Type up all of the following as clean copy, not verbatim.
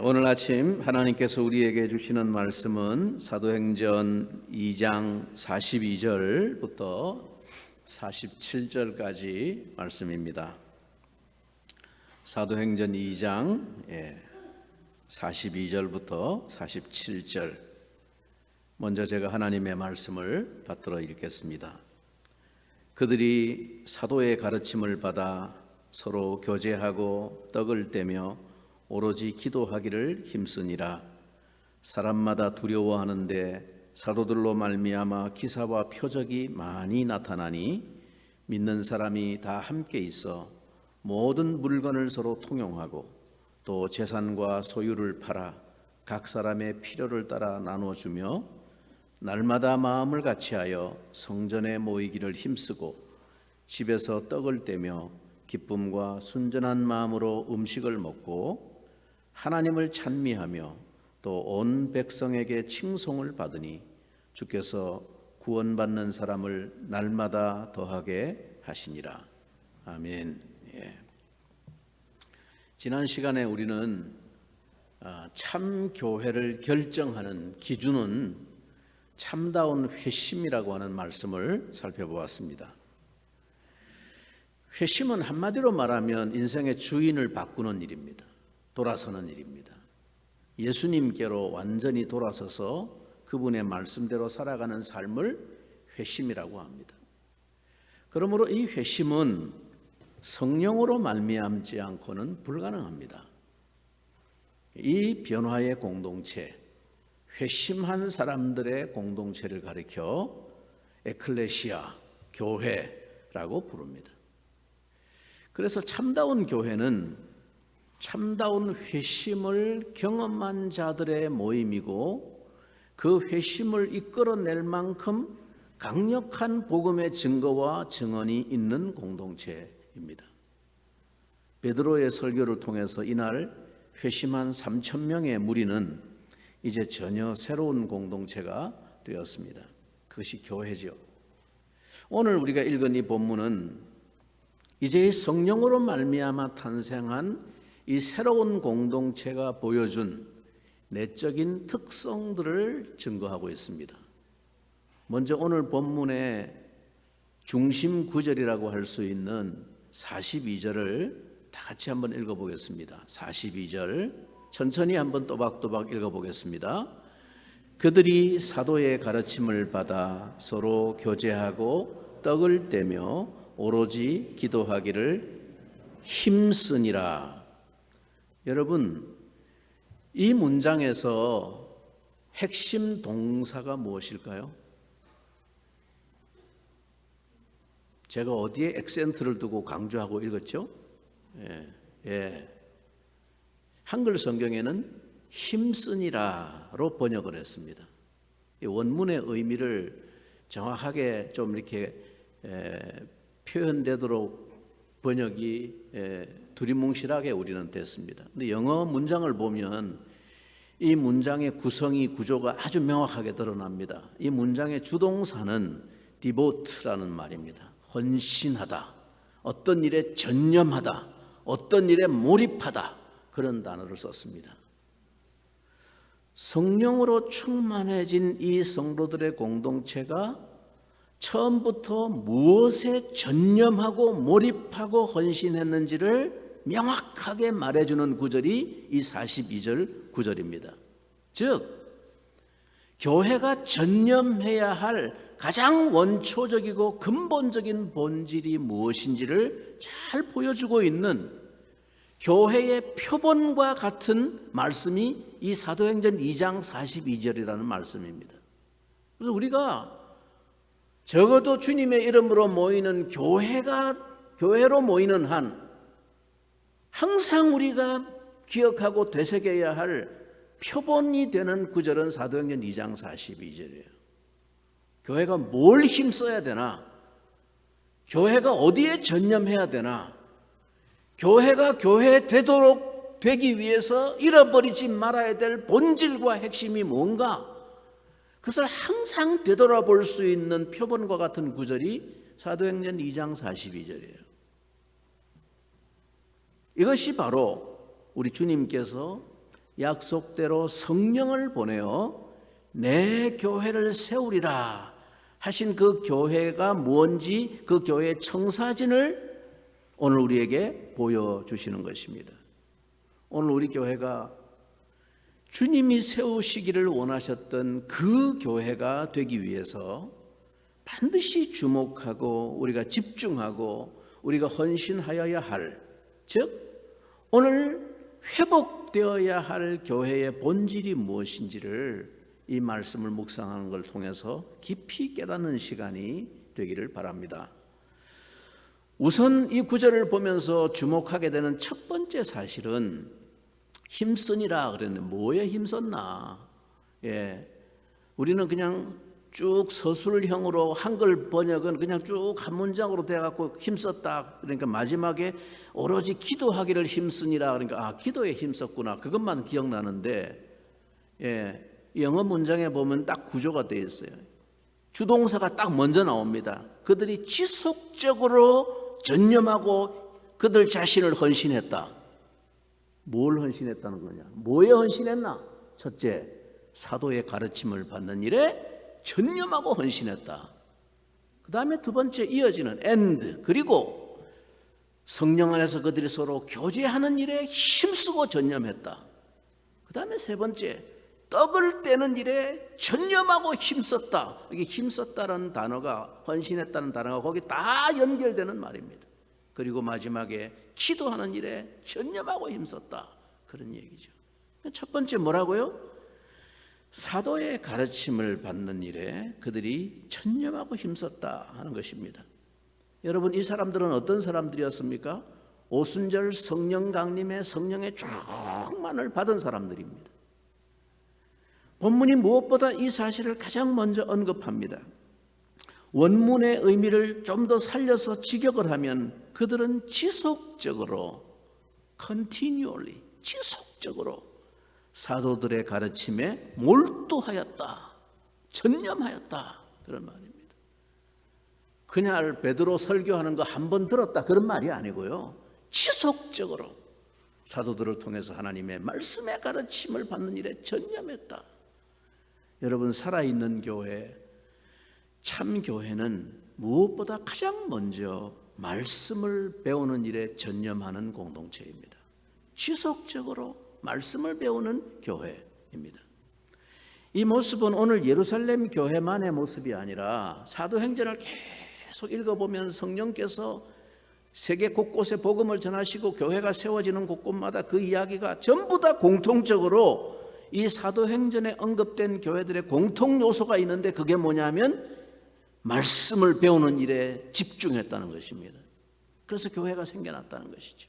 오늘 아침 하나님께서 우리에게 주시는 말씀은 사도행전 2장 42절부터 47절까지 말씀입니다. 사도행전 2장 42절부터 47절. 먼저 제가 하나님의 말씀을 받들어 읽겠습니다. 그들이 사도의 가르침을 받아 서로 교제하고 떡을 떼며 오로지 기도하기를 힘쓰니라. 사람마다 두려워하는데 사도들로 말미암아 기사와 표적이 많이 나타나니 믿는 사람이 다 함께 있어 모든 물건을 서로 통용하고 또 재산과 소유를 팔아 각 사람의 필요를 따라 나눠주며 날마다 마음을 같이하여 성전에 모이기를 힘쓰고 집에서 떡을 떼며 기쁨과 순전한 마음으로 음식을 먹고 하나님을 찬미하며 또 온 백성에게 칭송을 받으니 주께서 구원받는 사람을 날마다 더하게 하시니라. 아멘. 지난 시간에 우리는 참 교회를 결정하는 기준은 참다운 회심이라고 하는 말씀을 살펴보았습니다. 회심은 한마디로 말하면 인생의 주인을 바꾸는 일입니다. 돌아서는 일입니다. 예수님께로 완전히 돌아서서 그분의 말씀대로 살아가는 삶을 회심이라고 합니다. 그러므로 이 회심은 성령으로 말미암지 않고는 불가능합니다. 이 변화의 공동체, 회심한 사람들의 공동체를 가리켜 에클레시아, 교회라고 부릅니다. 그래서 참다운 교회는 참다운 회심을 경험한 자들의 모임이고 그 회심을 이끌어낼 만큼 강력한 복음의 증거와 증언이 있는 공동체입니다. 베드로의 설교를 통해서 이날 회심한 3,000명의 무리는 이제 전혀 새로운 공동체가 되었습니다. 그것이 교회죠. 오늘 우리가 읽은 이 본문은 이제 성령으로 말미암아 탄생한 이 새로운 공동체가 보여준 내적인 특성들을 증거하고 있습니다. 먼저 오늘 본문의 중심 구절이라고 할 수 있는 42절을 다 같이 한번 읽어보겠습니다. 42절 천천히 한번 또박또박 읽어보겠습니다. 그들이 사도의 가르침을 받아 서로 교제하고 떡을 떼며 오로지 기도하기를 힘쓰니라. 여러분, 이 문장에서 핵심 동사가 무엇일까요? 제가 어디에 액센트를 두고 강조하고 읽었죠? 한글 성경에는 힘쓰니라로 번역을 했습니다. 이 원문의 의미를 정확하게 좀 이렇게 표현되도록 번역이 두리뭉실하게 우리는 됐습니다. 근데 영어 문장을 보면 이 문장의 구성이 구조가 아주 명확하게 드러납니다. 이 문장의 주동사는 devote라는 말입니다. 헌신하다, 어떤 일에 전념하다, 어떤 일에 몰입하다, 그런 단어를 썼습니다. 성령으로 충만해진 이 성도들의 공동체가 처음부터 무엇에 전념하고 몰입하고 헌신했는지를 명확하게 말해주는 구절이 이 42절 구절입니다. 즉, 교회가 전념해야 할 가장 원초적이고 근본적인 본질이 무엇인지를 잘 보여주고 있는 교회의 표본과 같은 말씀이 이 사도행전 2장 42절이라는 말씀입니다. 그래서 우리가 적어도 주님의 이름으로 모이는 교회로 모이는 한 항상 우리가 기억하고 되새겨야 할 표본이 되는 구절은 사도행전 2장 42절이에요. 교회가 뭘 힘써야 되나? 교회가 어디에 전념해야 되나? 교회가 교회 되기 위해서 잃어버리지 말아야 될 본질과 핵심이 뭔가? 그것을 항상 되돌아볼 수 있는 표본과 같은 구절이 사도행전 2장 42절이에요. 이것이 바로 우리 주님께서 약속대로 성령을 보내어 내 교회를 세우리라 하신 그 교회가 뭔지 그 교회의 청사진을 오늘 우리에게 보여주시는 것입니다. 오늘 우리 교회가 주님이 세우시기를 원하셨던 그 교회가 되기 위해서 반드시 주목하고 우리가 집중하고 우리가 헌신하여야 할, 즉 오늘 회복되어야 할 교회의 본질이 무엇인지를 이 말씀을 묵상하는 걸 통해서 깊이 깨닫는 시간이 되기를 바랍니다. 우선 이 구절을 보면서 주목하게 되는 첫 번째 사실은 힘쓰니라 그랬는데 뭐에 힘썼나? 우리는 그냥 쭉 서술형으로 한글 번역은 그냥 쭉 한 문장으로 돼갖고 힘썼다. 그러니까 마지막에 오로지 기도하기를 힘쓰니라 그러니까 기도에 힘썼구나. 그것만 기억나는데 영어 문장에 보면 딱 구조가 되어 있어요. 주동사가 딱 먼저 나옵니다. 그들이 지속적으로 전념하고 그들 자신을 헌신했다. 뭘 헌신했다는 거냐? 뭐에 헌신했나? 첫째, 사도의 가르침을 받는 일에 전념하고 헌신했다. 그 다음에 두 번째 이어지는 and, 그리고 성령 안에서 그들이 서로 교제하는 일에 힘쓰고 전념했다. 그 다음에 세 번째, 떡을 떼는 일에 전념하고 힘썼다. 이게 힘썼다는 단어가, 헌신했다는 단어가 거기 다 연결되는 말입니다. 그리고 마지막에 기도하는 일에 전념하고 힘썼다. 그런 얘기죠. 첫 번째 뭐라고요? 사도의 가르침을 받는 일에 그들이 전념하고 힘썼다 하는 것입니다. 여러분, 이 사람들은 어떤 사람들이었습니까? 오순절 성령 강림의 성령의 충만을 받은 사람들입니다. 본문이 무엇보다 이 사실을 가장 먼저 언급합니다. 원문의 의미를 좀 더 살려서 직역을 하면 그들은 지속적으로 continually, 지속적으로 사도들의 가르침에 몰두하였다, 전념하였다, 그런 말입니다. 그냥 베드로 설교하는 거 한 번 들었다 그런 말이 아니고요, 지속적으로 사도들을 통해서 하나님의 말씀의 가르침을 받는 일에 전념했다. 여러분, 살아있는 교회, 참 교회는 무엇보다 가장 먼저 말씀을 배우는 일에 전념하는 공동체입니다. 지속적으로 말씀을 배우는 교회입니다. 이 모습은 오늘 예루살렘 교회만의 모습이 아니라 사도행전을 계속 읽어보면 성령께서 세계 곳곳에 복음을 전하시고 교회가 세워지는 곳곳마다 그 이야기가 전부 다 공통적으로 이 사도행전에 언급된 교회들의 공통 요소가 있는데 그게 뭐냐면 말씀을 배우는 일에 집중했다는 것입니다. 그래서 교회가 생겨났다는 것이죠.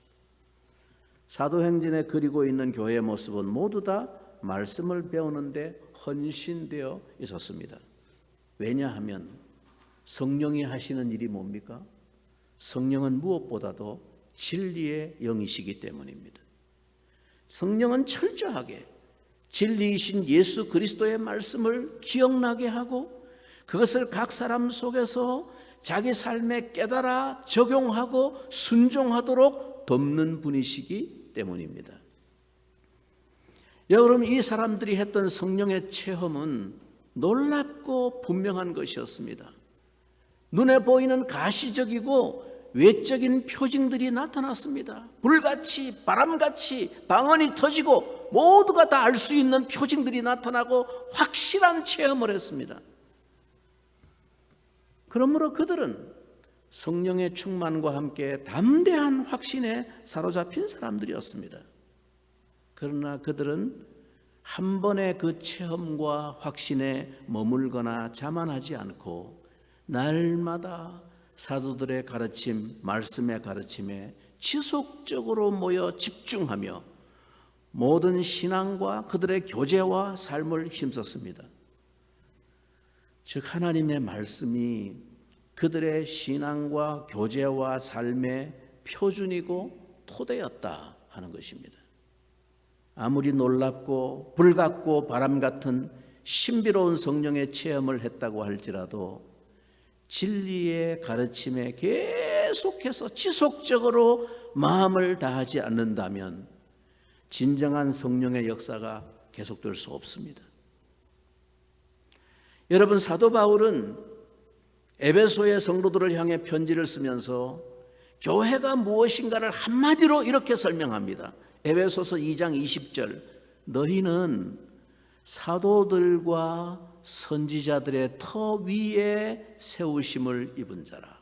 사도행전에 그리고 있는 교회의 모습은 모두 다 말씀을 배우는데 헌신되어 있었습니다. 왜냐하면 성령이 하시는 일이 뭡니까? 성령은 무엇보다도 진리의 영이시기 때문입니다. 성령은 철저하게 진리이신 예수 그리스도의 말씀을 기억나게 하고 그것을 각 사람 속에서 자기 삶에 깨달아 적용하고 순종하도록 돕는 분이시기 때문입니다. 여러분, 이 사람들이 했던 성령의 체험은 놀랍고 분명한 것이었습니다. 눈에 보이는 가시적이고 외적인 표징들이 나타났습니다. 불같이, 바람같이, 방언이 터지고 모두가 다 알 수 있는 표징들이 나타나고 확실한 체험을 했습니다. 그러므로 그들은 성령의 충만과 함께 담대한 확신에 사로잡힌 사람들이었습니다. 그러나 그들은 한 번의 그 체험과 확신에 머물거나 자만하지 않고 날마다 사도들의 가르침, 말씀의 가르침에 지속적으로 모여 집중하며 모든 신앙과 그들의 교제와 삶을 힘썼습니다. 즉 하나님의 말씀이 그들의 신앙과 교제와 삶의 표준이고 토대였다 하는 것입니다. 아무리 놀랍고 불같고 바람 같은 신비로운 성령의 체험을 했다고 할지라도 진리의 가르침에 계속해서 지속적으로 마음을 다하지 않는다면 진정한 성령의 역사가 계속될 수 없습니다. 여러분, 사도 바울은 에베소의 성도들을 향해 편지를 쓰면서 교회가 무엇인가를 한마디로 이렇게 설명합니다. 에베소서 2장 20절, 너희는 사도들과 선지자들의 터 위에 세우심을 입은 자라.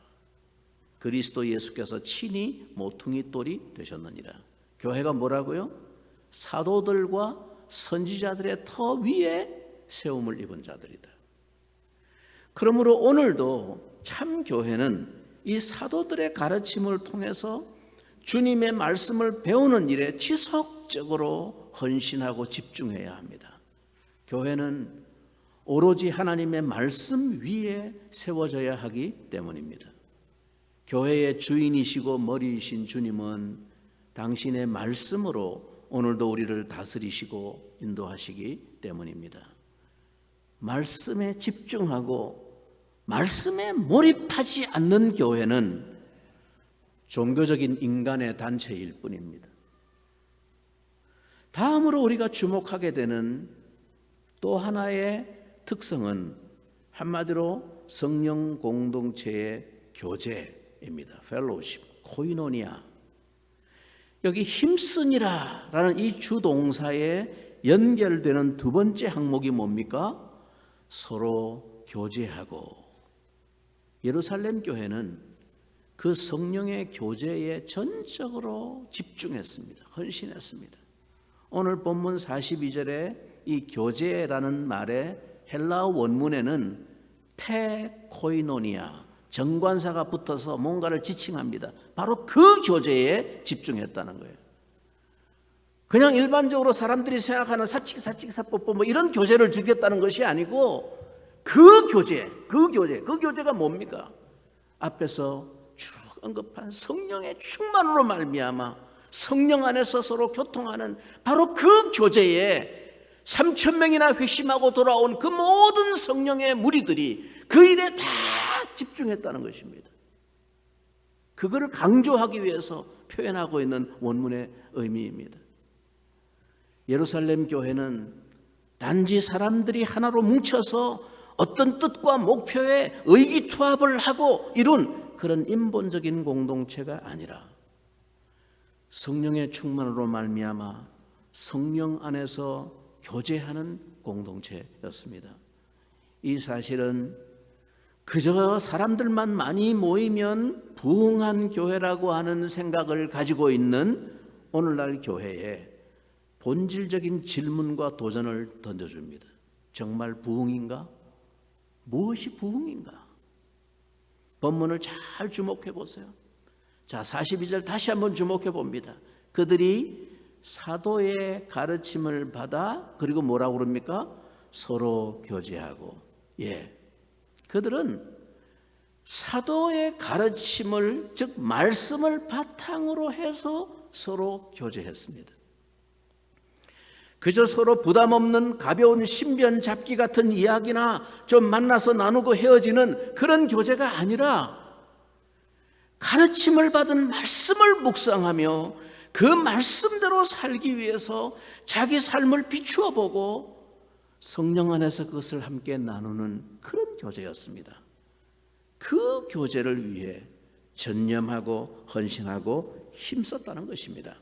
그리스도 예수께서 친히 모퉁이 돌이 되셨느니라. 교회가 뭐라고요? 사도들과 선지자들의 터 위에 세움을 입은 자들이다. 그러므로 오늘도 참 교회는 이 사도들의 가르침을 통해서 주님의 말씀을 배우는 일에 지속적으로 헌신하고 집중해야 합니다. 교회는 오로지 하나님의 말씀 위에 세워져야 하기 때문입니다. 교회의 주인이시고 머리이신 주님은 당신의 말씀으로 오늘도 우리를 다스리시고 인도하시기 때문입니다. 말씀에 집중하고 말씀에 몰입하지 않는 교회는 종교적인 인간의 단체일 뿐입니다. 다음으로 우리가 주목하게 되는 또 하나의 특성은 한마디로 성령 공동체의 교제입니다. 펠로우십, 코이노니아. 여기 힘쓰니라라는 이 주동사에 연결되는 두 번째 항목이 뭡니까? 서로 교제하고. 예루살렘 교회는 그 성령의 교제에 전적으로 집중했습니다. 헌신했습니다. 오늘 본문 42절에 이 교제라는 말의 헬라어 원문에는 테코이노니아, 정관사가 붙어서 뭔가를 지칭합니다. 바로 그 교제에 집중했다는 거예요. 그냥 일반적으로 사람들이 생각하는 사치기사법법 뭐 이런 교제를 즐겼다는 것이 아니고 그 교제가 뭡니까? 앞에서 쭉 언급한 성령의 충만으로 말미암아 성령 안에서 서로 교통하는 바로 그 교제에 3,000명이나 회심하고 돌아온 그 모든 성령의 무리들이 그 일에 다 집중했다는 것입니다. 그거를 강조하기 위해서 표현하고 있는 원문의 의미입니다. 예루살렘 교회는 단지 사람들이 하나로 뭉쳐서 어떤 뜻과 목표에 의기투합을 하고 이룬 그런 인본적인 공동체가 아니라 성령의 충만으로 말미암아 성령 안에서 교제하는 공동체였습니다. 이 사실은 그저 사람들만 많이 모이면 부흥한 교회라고 하는 생각을 가지고 있는 오늘날 교회에 본질적인 질문과 도전을 던져줍니다. 정말 부흥인가? 무엇이 부흥인가? 본문을 잘 주목해 보세요. 자, 42절 다시 한번 주목해 봅니다. 그들이 사도의 가르침을 받아 그리고 뭐라고 그럽니까? 서로 교제하고. 그들은 사도의 가르침을 즉 말씀을 바탕으로 해서 서로 교제했습니다. 그저 서로 부담 없는 가벼운 신변 잡기 같은 이야기나 좀 만나서 나누고 헤어지는 그런 교제가 아니라 가르침을 받은 말씀을 묵상하며 그 말씀대로 살기 위해서 자기 삶을 비추어 보고 성령 안에서 그것을 함께 나누는 그런 교제였습니다. 그 교제를 위해 전념하고 헌신하고 힘썼다는 것입니다.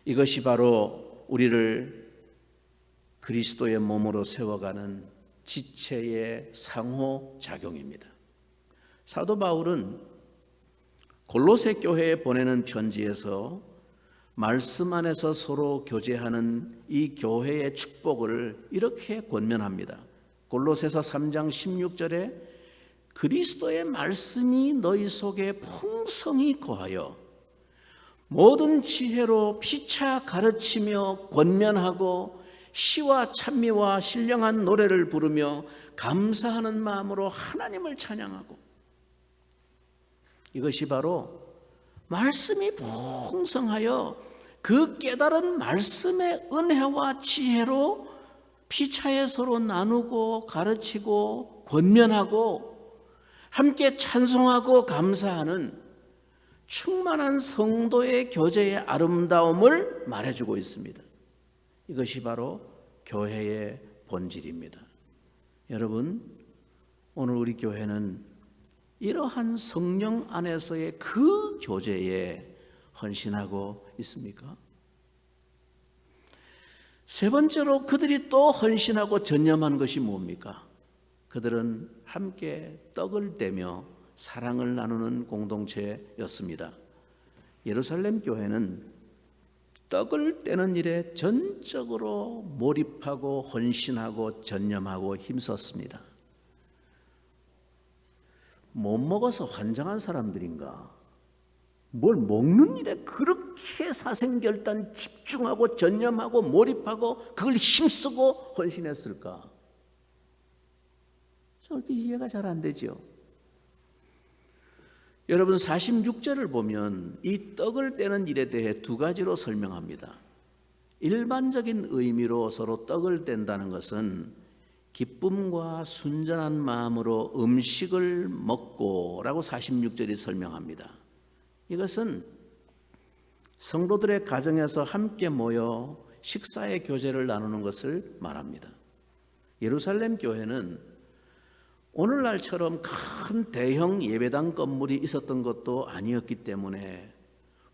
이것이 바로 우리를 그리스도의 몸으로 세워가는 지체의 상호작용입니다. 사도 바울은 골로새 교회에 보내는 편지에서 말씀 안에서 서로 교제하는 이 교회의 축복을 이렇게 권면합니다. 골로새서 3장 16절에 그리스도의 말씀이 너희 속에 풍성히 거하여 모든 지혜로 피차 가르치며 권면하고 시와 찬미와 신령한 노래를 부르며 감사하는 마음으로 하나님을 찬양하고. 이것이 바로 말씀이 풍성하여 그 깨달은 말씀의 은혜와 지혜로 피차에 서로 나누고 가르치고 권면하고 함께 찬송하고 감사하는 충만한 성도의 교제의 아름다움을 말해주고 있습니다. 이것이 바로 교회의 본질입니다. 여러분, 오늘 우리 교회는 이러한 성령 안에서의 그 교제에 헌신하고 있습니까? 세 번째로 그들이 또 헌신하고 전념한 것이 뭡니까? 그들은 함께 떡을 떼며 사랑을 나누는 공동체였습니다. 예루살렘 교회는 떡을 떼는 일에 전적으로 몰입하고 헌신하고 전념하고 힘썼습니다. 못 먹어서 환장한 사람들인가? 뭘 먹는 일에 그렇게 사생결단 집중하고 전념하고 몰입하고 그걸 힘쓰고 헌신했을까? 저렇게 이해가 잘 안 되죠. 여러분, 46절을 보면 이 떡을 떼는 일에 대해 두 가지로 설명합니다. 일반적인 의미로 서로 떡을 뗀다는 것은 기쁨과 순전한 마음으로 음식을 먹고 라고 46절이 설명합니다. 이것은 성도들의 가정에서 함께 모여 식사의 교제를 나누는 것을 말합니다. 예루살렘 교회는 오늘날처럼 큰 대형 예배당 건물이 있었던 것도 아니었기 때문에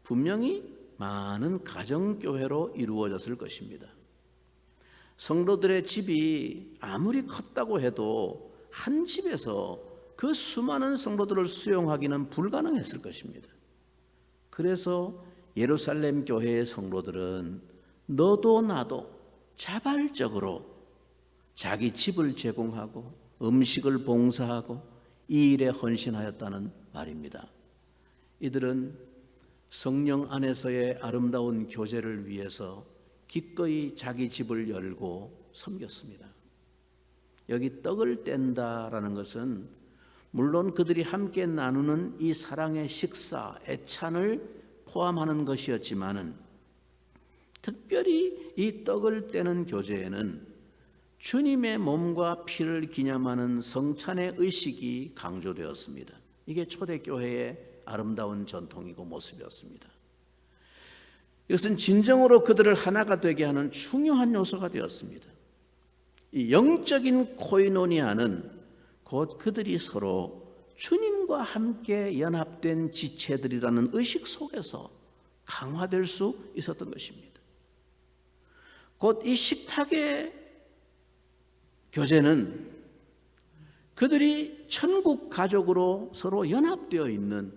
분명히 많은 가정교회로 이루어졌을 것입니다. 성도들의 집이 아무리 컸다고 해도 한 집에서 그 수많은 성도들을 수용하기는 불가능했을 것입니다. 그래서 예루살렘 교회의 성도들은 너도 나도 자발적으로 자기 집을 제공하고 음식을 봉사하고 이 일에 헌신하였다는 말입니다. 이들은 성령 안에서의 아름다운 교제를 위해서 기꺼이 자기 집을 열고 섬겼습니다. 여기 떡을 뗀다라는 것은 물론 그들이 함께 나누는 이 사랑의 식사, 애찬을 포함하는 것이었지만은 특별히 이 떡을 떼는 교제에는 주님의 몸과 피를 기념하는 성찬의 의식이 강조되었습니다. 이게 초대교회의 아름다운 전통이고 모습이었습니다. 이것은 진정으로 그들을 하나가 되게 하는 중요한 요소가 되었습니다. 이 영적인 코이노니아는 곧 그들이 서로 주님과 함께 연합된 지체들이라는 의식 속에서 강화될 수 있었던 것입니다. 곧 이 식탁의 교제는 그들이 천국 가족으로 서로 연합되어 있는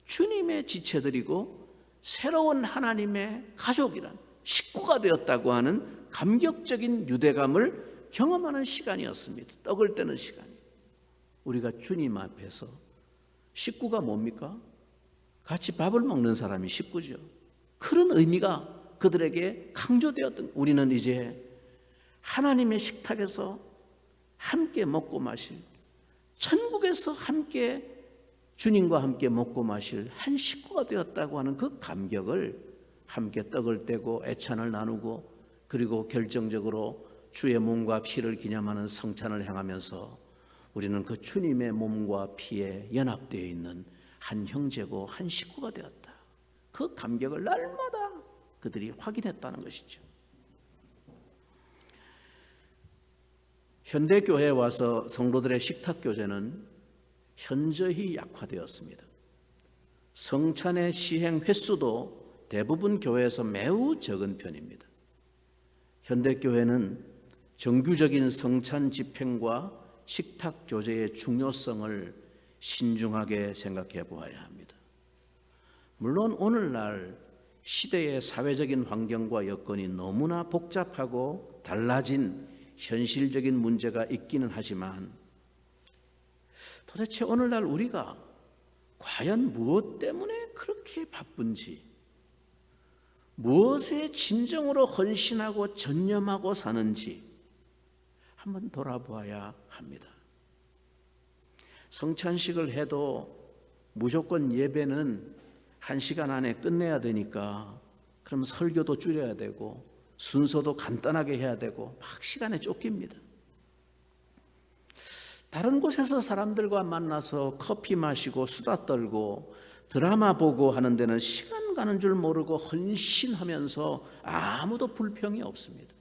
주님의 지체들이고 새로운 하나님의 가족이란 식구가 되었다고 하는 감격적인 유대감을 경험하는 시간이었습니다. 떡을 떼는 시간이. 우리가 주님 앞에서 식구가 뭡니까? 같이 밥을 먹는 사람이 식구죠. 그런 의미가 그들에게 강조되었던, 우리는 이제 하나님의 식탁에서 함께 먹고 마실, 천국에서 함께 주님과 함께 먹고 마실 한 식구가 되었다고 하는 그 감격을 함께 떡을 떼고 애찬을 나누고 그리고 결정적으로 주의 몸과 피를 기념하는 성찬을 행하면서 우리는 그 주님의 몸과 피에 연합되어 있는 한 형제고 한 식구가 되었다. 그 감격을 날마다 그들이 확인했다는 것이죠. 현대교회에 와서 성도들의 식탁교제는 현저히 약화되었습니다. 성찬의 시행 횟수도 대부분 교회에서 매우 적은 편입니다. 현대교회는 정규적인 성찬 집행과 식탁 교제의 중요성을 신중하게 생각해 보아야 합니다. 물론 오늘날 시대의 사회적인 환경과 여건이 너무나 복잡하고 달라진 현실적인 문제가 있기는 하지만 도대체 오늘날 우리가 과연 무엇 때문에 그렇게 바쁜지, 무엇에 진정으로 헌신하고 전념하고 사는지 한번 돌아보아야 합니다. 성찬식을 해도 무조건 예배는 1시간 안에 끝내야 되니까 그럼 설교도 줄여야 되고 순서도 간단하게 해야 되고 막 시간에 쫓깁니다. 다른 곳에서 사람들과 만나서 커피 마시고 수다 떨고 드라마 보고 하는 데는 시간 가는 줄 모르고 헌신하면서 아무도 불평이 없습니다.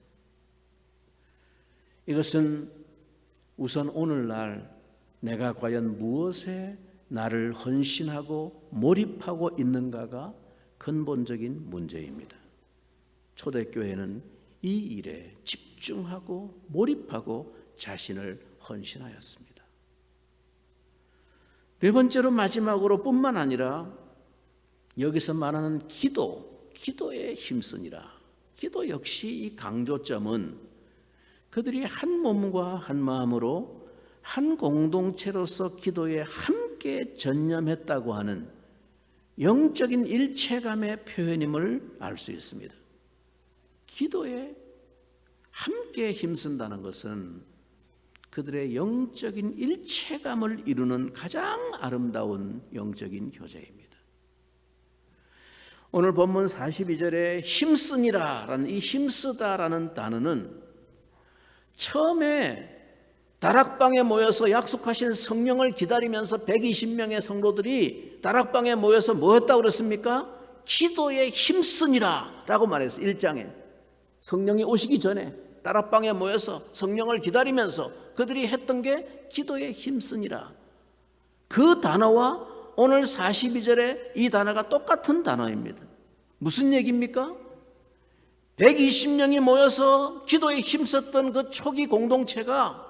이것은 우선 오늘날 내가 과연 무엇에 나를 헌신하고 몰입하고 있는가가 근본적인 문제입니다. 초대교회는 이 일에 집중하고 몰입하고 자신을 헌신하였습니다. 네 번째로 마지막으로 뿐만 아니라 여기서 말하는 기도에 힘쓰니라. 기도 역시 이 강조점은 그들이 한 몸과 한 마음으로 한 공동체로서 기도에 함께 전념했다고 하는 영적인 일체감의 표현임을 알 수 있습니다. 기도에 함께 힘쓴다는 것은 그들의 영적인 일체감을 이루는 가장 아름다운 영적인 교제입니다. 오늘 본문 42절에 힘쓰니라 라는 이 힘쓰다라는 단어는 처음에 다락방에 모여서 약속하신 성령을 기다리면서 120명의 성도들이 다락방에 모여서 뭐 했다고 그랬습니까? 기도에 힘쓰니라 라고 말했어요. 1장에 성령이 오시기 전에 다락방에 모여서 성령을 기다리면서 그들이 했던 게 기도에 힘쓰니라. 그 단어와 오늘 42절에 이 단어가 똑같은 단어입니다. 무슨 얘기입니까? 120명이 모여서 기도에 힘썼던 그 초기 공동체가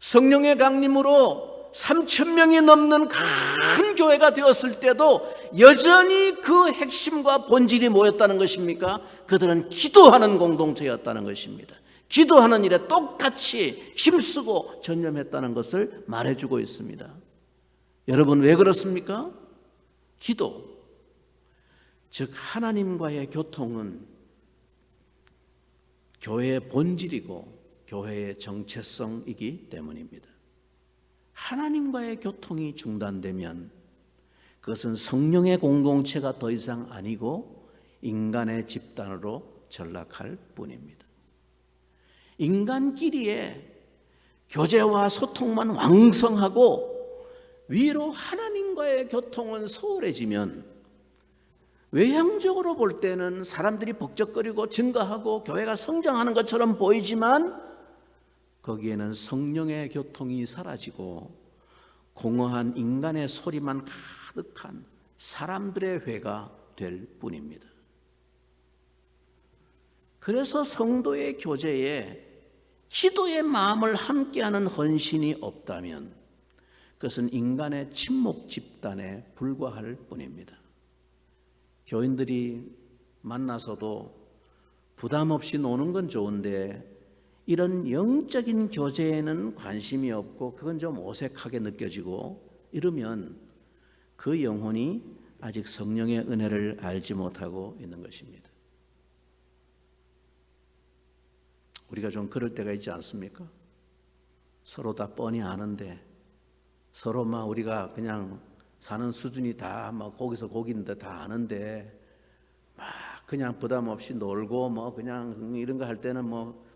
성령의 강림으로 3,000명이 넘는 큰 교회가 되었을 때도 여전히 그 핵심과 본질이 뭐였다는 것입니까? 그들은 기도하는 공동체였다는 것입니다. 기도하는 일에 똑같이 힘쓰고 전념했다는 것을 말해주고 있습니다. 여러분 왜 그렇습니까? 기도, 즉 하나님과의 교통은 교회의 본질이고 교회의 정체성이기 때문입니다. 하나님과의 교통이 중단되면 그것은 성령의 공동체가 더 이상 아니고 인간의 집단으로 전락할 뿐입니다. 인간끼리의 교제와 소통만 왕성하고 위로 하나님과의 교통은 소홀해지면 외향적으로 볼 때는 사람들이 벅적거리고 증가하고 교회가 성장하는 것처럼 보이지만 거기에는 성령의 교통이 사라지고 공허한 인간의 소리만 가득한 사람들의 회가 될 뿐입니다. 그래서 성도의 교제에 기도의 마음을 함께하는 헌신이 없다면 그것은 인간의 침묵 집단에 불과할 뿐입니다. 교인들이 만나서도 부담 없이 노는 건 좋은데 이런 영적인 교제에는 관심이 없고 그건 좀 어색하게 느껴지고 이러면 그 영혼이 아직 성령의 은혜를 알지 못하고 있는 것입니다. 우리가 좀 그럴 때가 있지 않습니까? 서로 다 뻔히 아는데 서로 막 우리가 그냥 사는 수준이 다 막 거기서 거기인데 다 아는데 막 그냥 부담 없이 놀고 뭐 그냥 이런 거 할 때는 뭐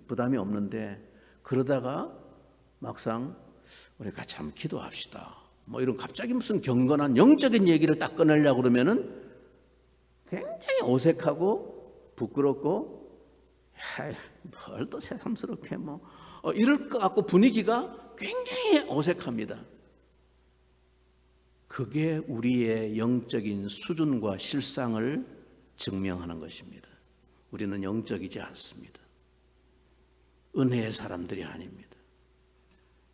부담이 없는데 그러다가 막상 우리 같이 한번 기도합시다. 뭐 이런 갑자기 무슨 경건한 영적인 얘기를 딱 꺼내려고 그러면은 굉장히 어색하고 부끄럽고 뭘 또 새삼스럽게 뭐 이럴 것 같고 분위기가 굉장히 어색합니다. 그게 우리의 영적인 수준과 실상을 증명하는 것입니다. 우리는 영적이지 않습니다. 은혜의 사람들이 아닙니다.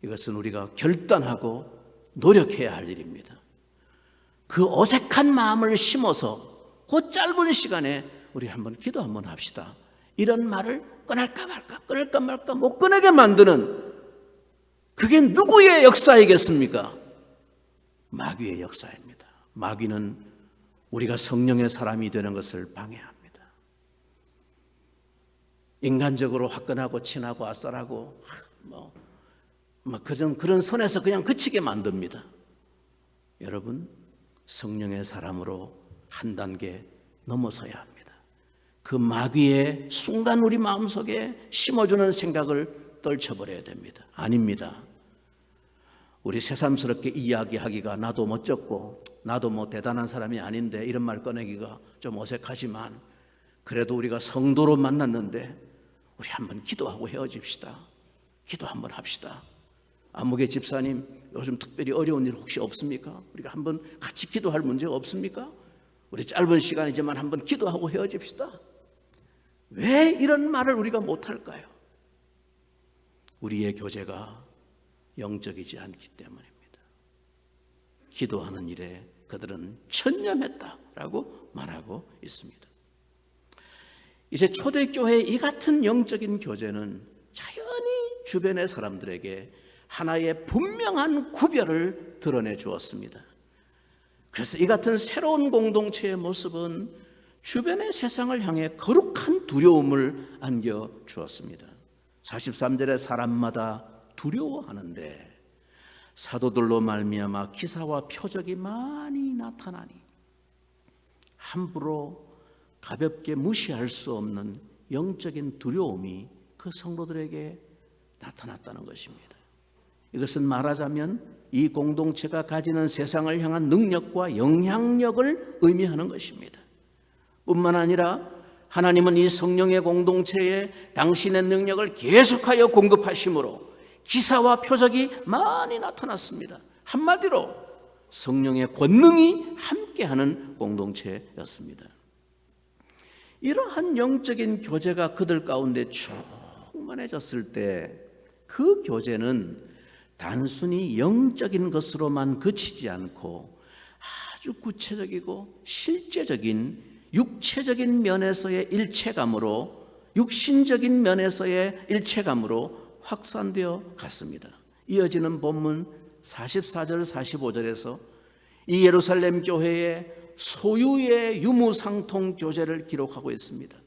이것은 우리가 결단하고 노력해야 할 일입니다. 그 어색한 마음을 심어서 그 짧은 시간에 우리 한번 기도 한번 합시다. 이런 말을 꺼낼까 말까 못 꺼내게 만드는 그게 누구의 역사이겠습니까? 마귀의 역사입니다. 마귀는 우리가 성령의 사람이 되는 것을 방해합니다. 인간적으로 화끈하고 친하고 아싸라고 그런 선에서 그냥 그치게 만듭니다. 여러분, 성령의 사람으로 한 단계 넘어서야 합니다. 그 마귀의 순간 우리 마음속에 심어주는 생각을 떨쳐버려야 됩니다. 아닙니다. 우리 새삼스럽게 이야기하기가 나도 멋졌고 나도 뭐 대단한 사람이 아닌데 이런 말 꺼내기가 좀 어색하지만 그래도 우리가 성도로 만났는데 우리 한번 기도하고 헤어집시다. 기도 한번 합시다. 안무개 집사님, 요즘 특별히 어려운 일 혹시 없습니까? 우리가 한번 같이 기도할 문제 없습니까? 우리 짧은 시간이지만 한번 기도하고 헤어집시다. 왜 이런 말을 우리가 못할까요? 우리의 교제가 영적이지 않기 때문입니다. 기도하는 일에 그들은 천념했다라고 말하고 있습니다. 이제 초대교회의 이 같은 영적인 교제는 자연히 주변의 사람들에게 하나의 분명한 구별을 드러내 주었습니다. 그래서 이 같은 새로운 공동체의 모습은 주변의 세상을 향해 거룩한 두려움을 안겨주었습니다. 43절에 사람마다 두려워하는데 사도들로 말미암아 기사와 표적이 많이 나타나니 함부로 가볍게 무시할 수 없는 영적인 두려움이 그 성도들에게 나타났다는 것입니다. 이것은 말하자면 이 공동체가 가지는 세상을 향한 능력과 영향력을 의미하는 것입니다. 뿐만 아니라 하나님은 이 성령의 공동체에 당신의 능력을 계속하여 공급하심으로 기사와 표적이 많이 나타났습니다. 한마디로 성령의 권능이 함께하는 공동체였습니다. 이러한 영적인 교제가 그들 가운데 충만해졌을 때 그 교제는 단순히 영적인 것으로만 그치지 않고 아주 구체적이고 실제적인 육체적인 면에서의 일체감으로, 육신적인 면에서의 일체감으로 확산되어 갔습니다. 이어지는 본문 44절 45절에서 이 예루살렘 교회의 소유의 유무상통 교제를 기록하고 있습니다.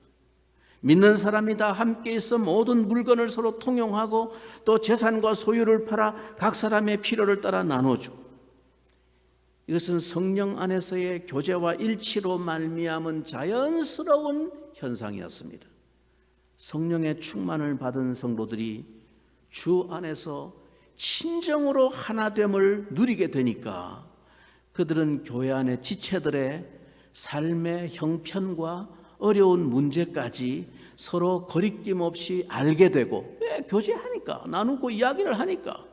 믿는 사람이 다 함께 있어 모든 물건을 서로 통용하고 또 재산과 소유를 팔아 각 사람의 필요를 따라 나눠주고, 이것은 성령 안에서의 교제와 일치로 말미암은 자연스러운 현상이었습니다. 성령의 충만을 받은 성도들이 주 안에서 친정으로 하나됨을 누리게 되니까 그들은 교회 안의 지체들의 삶의 형편과 어려운 문제까지 서로 거리낌 없이 알게 되고, 왜? 교제하니까, 나누고 이야기를 하니까.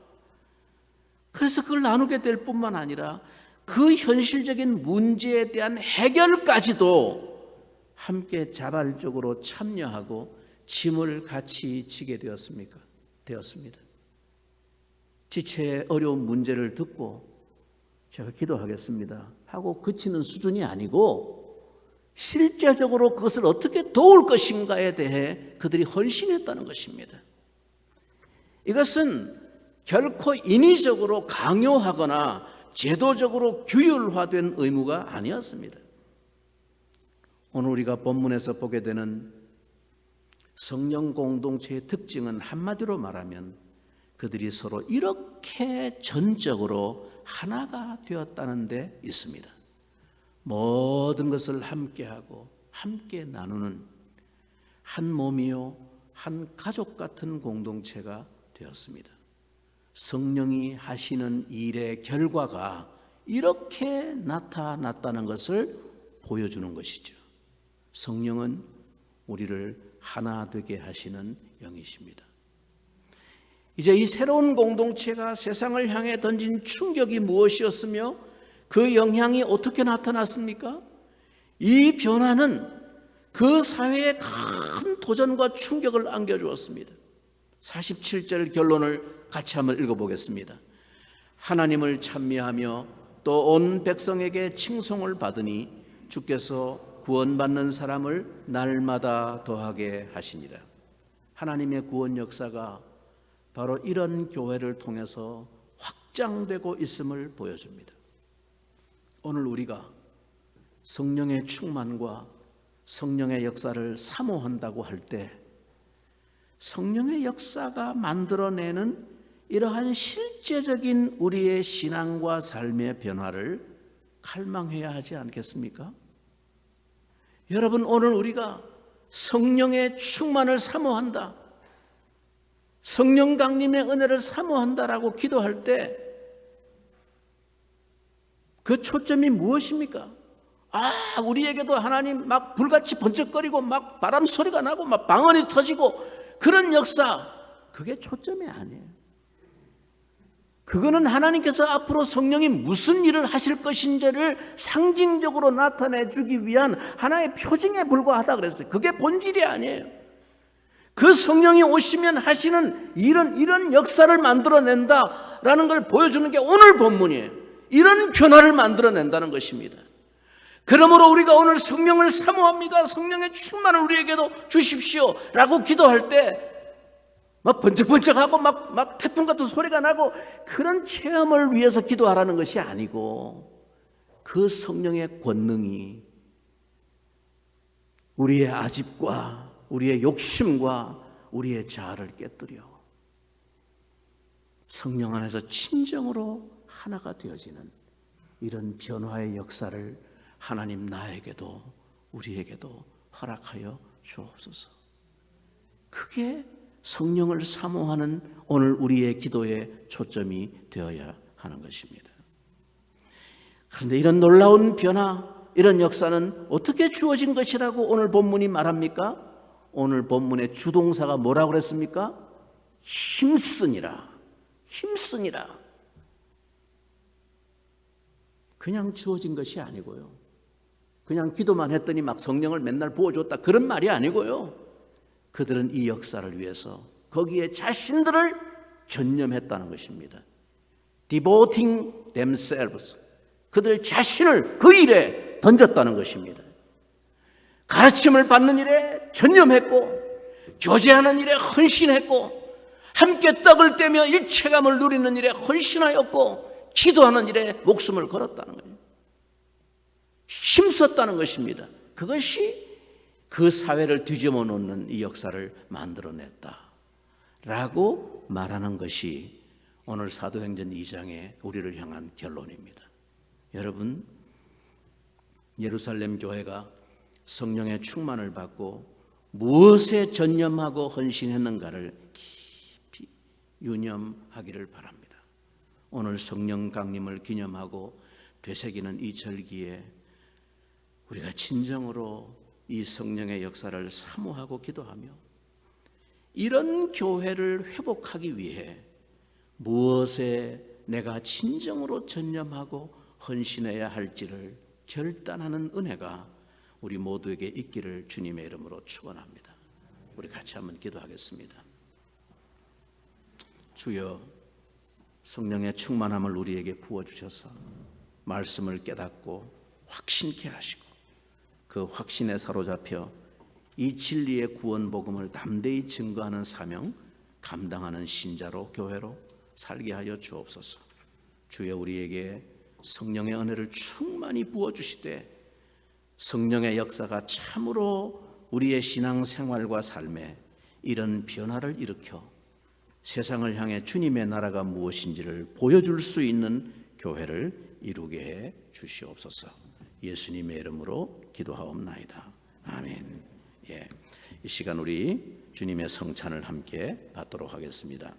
그래서 그걸 나누게 될 뿐만 아니라 그 현실적인 문제에 대한 해결까지도 함께 자발적으로 참여하고 짐을 같이 지게 되었습니다. 지체의 어려운 문제를 듣고 제가 기도하겠습니다 하고 그치는 수준이 아니고 실제적으로 그것을 어떻게 도울 것인가에 대해 그들이 헌신했다는 것입니다. 이것은 결코 인위적으로 강요하거나 제도적으로 규율화된 의무가 아니었습니다. 오늘 우리가 본문에서 보게 되는 성령 공동체의 특징은 한마디로 말하면 그들이 서로 이렇게 전적으로 하나가 되었다는 데 있습니다. 모든 것을 함께하고 함께 나누는 한 몸이요 한 가족 같은 공동체가 되었습니다. 성령이 하시는 일의 결과가 이렇게 나타났다는 것을 보여주는 것이죠. 성령은 우리를 하나 되게 하시는 영이십니다. 이제 이 새로운 공동체가 세상을 향해 던진 충격이 무엇이었으며 그 영향이 어떻게 나타났습니까? 이 변화는 그 사회에 큰 도전과 충격을 안겨주었습니다. 47절 결론을 같이 한번 읽어보겠습니다. 하나님을 찬미하며 또 온 백성에게 칭송을 받으니 주께서 구원받는 사람을 날마다 더하게 하시니라. 하나님의 구원 역사가 바로 이런 교회를 통해서 확장되고 있음을 보여줍니다. 오늘 우리가 성령의 충만과 성령의 역사를 사모한다고 할 때 성령의 역사가 만들어내는 이러한 실제적인 우리의 신앙과 삶의 변화를 갈망해야 하지 않겠습니까? 여러분, 오늘 우리가 성령의 충만을 사모한다, 성령 강림의 은혜를 사모한다라고 기도할 때 그 초점이 무엇입니까? 우리에게도 하나님 막 불같이 번쩍거리고 막 바람 소리가 나고 막 방언이 터지고 그런 역사, 그게 초점이 아니에요. 그거는 하나님께서 앞으로 성령이 무슨 일을 하실 것인지를 상징적으로 나타내 주기 위한 하나의 표징에 불과하다 그랬어요. 그게 본질이 아니에요. 그 성령이 오시면 하시는 이런 역사를 만들어낸다라는 걸 보여주는 게 오늘 본문이에요. 이런 변화를 만들어낸다는 것입니다. 그러므로 우리가 오늘 성령을 사모합니다. 성령의 충만을 우리에게도 주십시오 라고 기도할 때 막 번쩍번쩍하고 막 태풍 같은 소리가 나고 그런 체험을 위해서 기도하라는 것이 아니고, 그 성령의 권능이 우리의 아집과 우리의 욕심과 우리의 자아를 깨뜨려 성령 안에서 진정으로 하나가 되어지는 이런 변화의 역사를 하나님 나에게도 우리에게도 허락하여 주옵소서. 그게 성령을 사모하는 오늘 우리의 기도의 초점이 되어야 하는 것입니다. 그런데 이런 놀라운 변화, 이런 역사는 어떻게 주어진 것이라고 오늘 본문이 말합니까? 오늘 본문의 주동사가 뭐라고 그랬습니까? 힘쓰니라. 힘쓰니라. 그냥 주어진 것이 아니고요, 그냥 기도만 했더니 막 성령을 맨날 부어줬다, 그런 말이 아니고요, 그들은 이 역사를 위해서 거기에 자신들을 전념했다는 것입니다. Devoting themselves. 그들 자신을 그 일에 던졌다는 것입니다. 가르침을 받는 일에 전념했고, 교제하는 일에 헌신했고, 함께 떡을 떼며 일체감을 누리는 일에 헌신하였고, 기도하는 일에 목숨을 걸었다는 거예요. 힘썼다는 것입니다. 그것이 그 사회를 뒤집어 놓는 이 역사를 만들어냈다라고 말하는 것이 오늘 사도행전 2장의 우리를 향한 결론입니다. 여러분, 예루살렘 교회가 성령의 충만을 받고 무엇에 전념하고 헌신했는가를 깊이 유념하기를 바랍니다. 오늘 성령 강림을 기념하고 되새기는 이 절기에 우리가 진정으로 이 성령의 역사를 사모하고 기도하며 이런 교회를 회복하기 위해 무엇에 내가 진정으로 전념하고 헌신해야 할지를 결단하는 은혜가 우리 모두에게 있기를 주님의 이름으로 축원합니다. 우리 같이 한번 기도하겠습니다. 주여, 성령의 충만함을 우리에게 부어주셔서 말씀을 깨닫고 확신케 하시고 그 확신에 사로잡혀 이 진리의 구원 복음을 담대히 증거하는 사명 감당하는 신자로, 교회로 살게 하여 주옵소서. 주여, 우리에게 성령의 은혜를 충만히 부어주시되 성령의 역사가 참으로 우리의 신앙생활과 삶에 이런 변화를 일으켜 세상을 향해 주님의 나라가 무엇인지를 보여줄 수 있는 교회를 이루게 해 주시옵소서. 예수님의 이름으로 기도하옵나이다. 아멘. 이 시간 우리 주님의 성찬을 함께 받도록 하겠습니다.